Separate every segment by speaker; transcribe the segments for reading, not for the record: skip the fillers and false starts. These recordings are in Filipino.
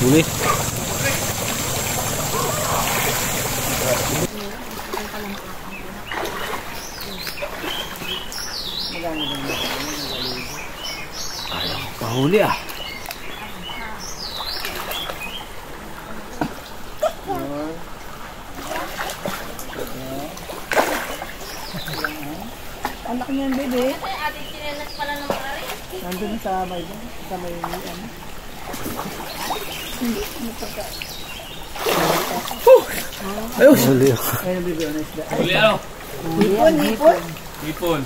Speaker 1: Huli. Ayaw pahuli ah.
Speaker 2: Anak niya yung bebe.
Speaker 3: Ate, chinelas pala ng mari.
Speaker 2: Nandun sa may ano. Hindi, pagka.
Speaker 1: Ayos! Huli ah.
Speaker 2: Ayun, bebe, ano isda.
Speaker 4: Huli ano?
Speaker 2: Hipon.
Speaker 4: Hipon.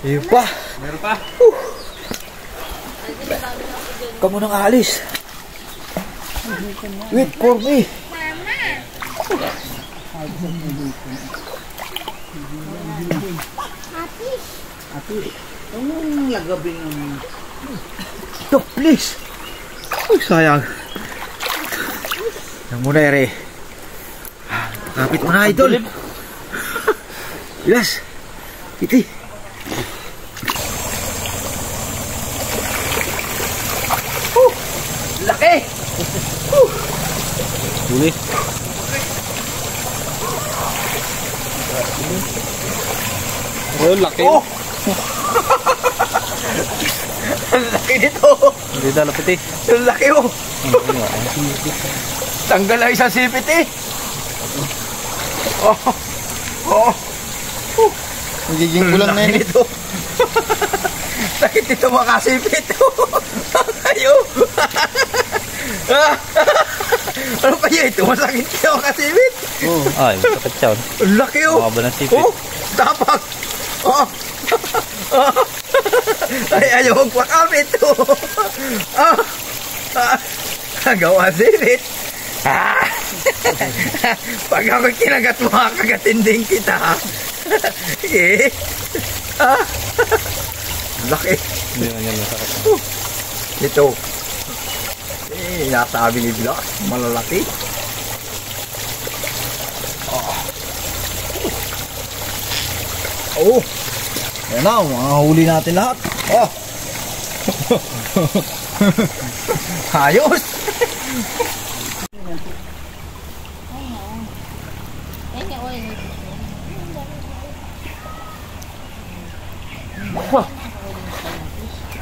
Speaker 1: Iyo pa.
Speaker 4: Meron pa?
Speaker 1: Kamu nang alis. Wait for me.
Speaker 2: Ate, anong lagabing ng...
Speaker 1: Look, please. Uy, sayang. Yang muna ere. Kapit mo na, idol. Bilas. Iti.
Speaker 2: Laki!
Speaker 1: Huli. Oh, laki.
Speaker 2: Oh! Ang laki nito!
Speaker 1: Hindi na lapit eh.
Speaker 2: Ang laki oh! Tanggal na isang sipit eh! Oh! Oh!
Speaker 1: Magiging kulang na yun.
Speaker 2: Ito. Sakit ito makasipit. Ayo. Ano kaya ito? Masakit ito makasipit.
Speaker 1: Oh. Ay, masakit siya.
Speaker 2: Ang laki oh.
Speaker 1: Makaba ng sipit.
Speaker 2: Oh, tapak. Oh. Ay, ayaw magpakapit. Gawa sipit. Pag ako kinagat mo, kakatinding kita. Eh. Laki.
Speaker 1: Hindi na yan masakit.
Speaker 2: Ito. Nasabi ni Blas, malalaki. Oh.
Speaker 1: Yan na, mga huli natin lahat. Oh.
Speaker 2: Ayos.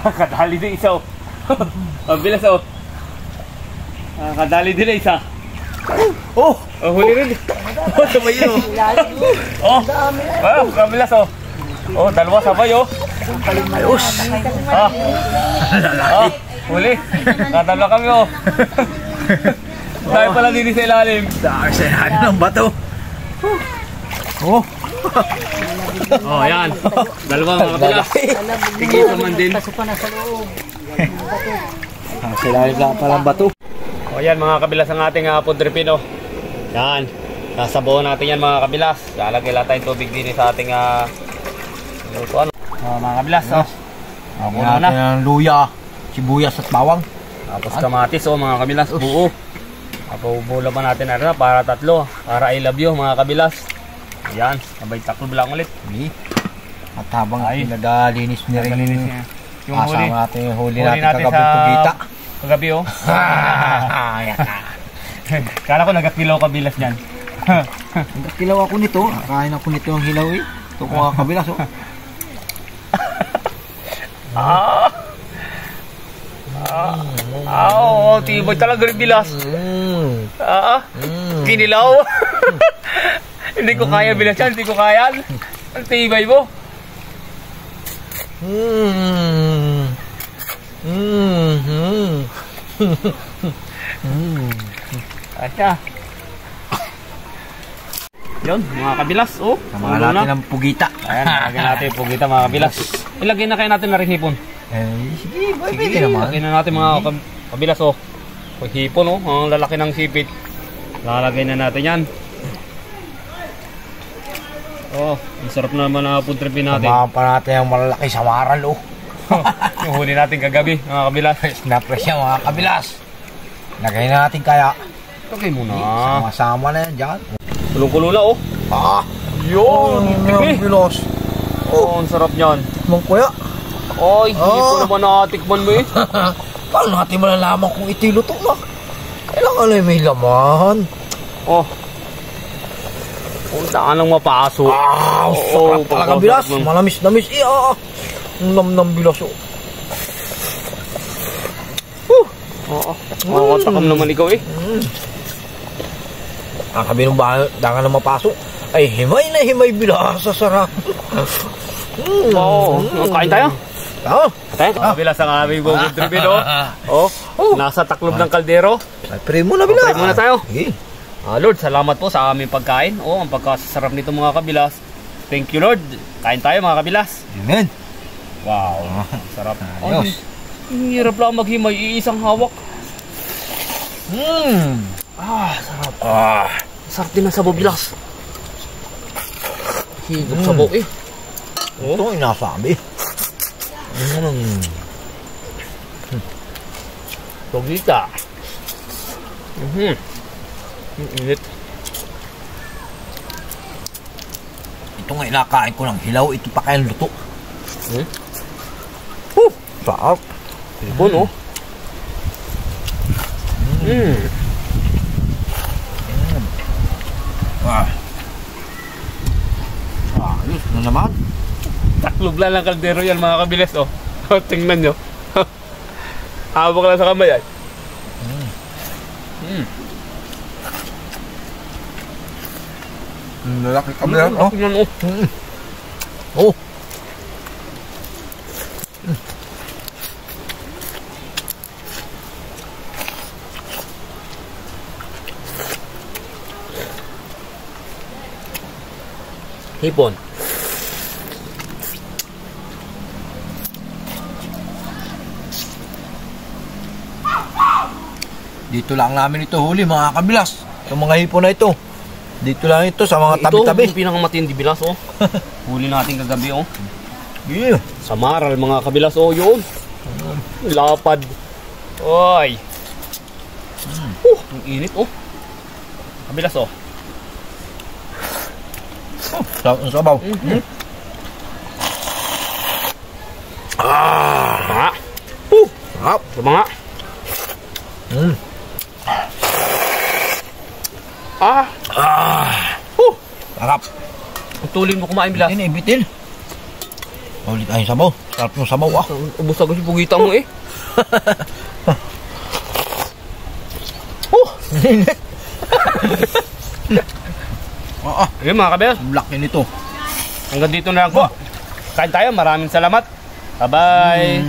Speaker 4: Kadali din isa oh. Ang bilas oh. Kadali din isa.
Speaker 2: Oh.
Speaker 4: Oh, huli rin. Oh, sabay yun oh. Oh, kabilas oh. Oh, dalawa sabay oh.
Speaker 2: Ayos.
Speaker 4: Ah. Oh, huli. Kadala kami oh. Tayo pala din sa ilalim.
Speaker 2: Dahil sa ilalim ng bato. Oh.
Speaker 4: Oh, yan. Dalawa mga kabilas. Tigil pa man din.
Speaker 2: Pasukan na sa loob. Sa ilalim lang palang bato.
Speaker 4: O yan mga kabilas ang ating pudripino. Yan. Sasabawan natin yan mga kabilas. Lalagay lang tayong tubig din sa ating lutuan. Mga kabilas.
Speaker 2: Puno na. Ng luya, sibuyas at bawang.
Speaker 4: Tapos kamatis mga kabilas. Buo. Bubula pa natin na para tatlo. Para I love you mga kabilas. Yan. Sabay taklo lang ulit.
Speaker 2: At habang nagalinis niya rin
Speaker 4: yung huli.
Speaker 2: Natin yung huli natin kagabing pugita.
Speaker 4: Kagabi oh. Kala ko nagkakilaw kabilas niyan.
Speaker 2: Nagkilaw ako nito. Kain ako nito ng hilaw eh. Ito ko nga kabilas oh.
Speaker 4: Oh, tibay talaga rin bilas. Kinilaw. Hindi ko kaya bilas yan. Hindi ko kaya. Ang tibay mo. Asya. Yun, mga kabilas. Oh,
Speaker 2: Samahan natin ng pugita.
Speaker 4: Ayan, lagyan natin yung pugita mga kabilas. Ilagay na kayo natin na rin hipon.
Speaker 2: Sige, pwede naman.
Speaker 4: Lagyan na natin mga kabilas. Oh, hipon oh, ang lalaki ng sipit. Lalagay na natin yan. Oh, ang sarap naman na food tripin natin.
Speaker 2: Samahan pa natin ang malalaki samaral oh.
Speaker 4: Yung huli natin kagabi mga kabilas.
Speaker 2: Snapres yan mga kabilas. Lagay na natin kaya.
Speaker 4: Lagay muna.
Speaker 2: Sama-sama na yan dyan.
Speaker 4: Kulong-kulo na oh.
Speaker 2: Ah!
Speaker 4: Yun!
Speaker 2: Ang bilos.
Speaker 4: Oh, ang sarap niyan.
Speaker 2: Mang kuya.
Speaker 4: Ay, hindi ko naman nakatikman mo eh.
Speaker 2: Paano natin malalaman kung ito'y luto na? Kailangan ay may laman.
Speaker 4: Oh. Kung saan ang mapasok.
Speaker 2: Sarap talaga bilas. Malamis-namis. Ang nam-nam bilas.
Speaker 4: Oo. Takam naman ikaw eh.
Speaker 2: Ang sabi nung dangan na mapasok, ay himay na himay bilas sa sarap.
Speaker 4: Oo. Kain tayo.
Speaker 2: Oo.
Speaker 4: Bilas ang aming bugod tripin, oh. Nasa taklob ng kaldero.
Speaker 2: Ay, pray muna bilas.
Speaker 4: Pray muna tayo.
Speaker 2: Sige.
Speaker 4: Lord, salamat po sa aming pagkain. Ang pagkasasarap nito mga kabilas. Thank you, Lord. Kain tayo mga kabilas.
Speaker 2: Amen.
Speaker 4: Wow. Sarap.
Speaker 2: Ayos.
Speaker 4: Ang hirap lang maghimay. Iisang hawak. Sarap. Sarap din ang sabaw bilas. Higop sabaw eh.
Speaker 2: Ito ang inasabi.
Speaker 4: Pagita. Init.
Speaker 2: Ito nga inakain ko ng hilaw. Ito pa kayang luto. Sarap.
Speaker 4: Tipon, oh.
Speaker 2: Ayos na naman.
Speaker 4: Taklob lang ng kaldero yan mga kabilas, oh. Tingnan nyo. Hawak lang sa kamay, ay.
Speaker 2: Lalaki kabilang, oh.
Speaker 4: Tingnan, oh.
Speaker 2: Oh.
Speaker 4: Hipon.
Speaker 2: Dito lang namin ito huli mga kabilas. Yung mga hipon na ito. Dito lang ito sa mga tabi-tabi.
Speaker 4: Ito yung pinakamatindi bilas, oh. Huli natin kagabi, oh.
Speaker 2: Yeah.
Speaker 4: Sa maral mga kabilas, oh, yun. Lapad. Oy. Ang init, oh. Kabilas, oh.
Speaker 2: Sarap ng sabaw.
Speaker 4: Mga.
Speaker 2: Sarap.
Speaker 4: Mga.
Speaker 2: Sarap.
Speaker 4: Tulin mo kumain bilas.
Speaker 2: Ini bitin. Ulit tayong sabaw. Sarap ng sabaw, ah.
Speaker 4: Ubus agad yung pugita mo, eh. Ayun mga kabilas.
Speaker 2: Laki nito.
Speaker 4: Hanggang dito na lang po. Kain tayo. Maraming salamat. Bye-bye.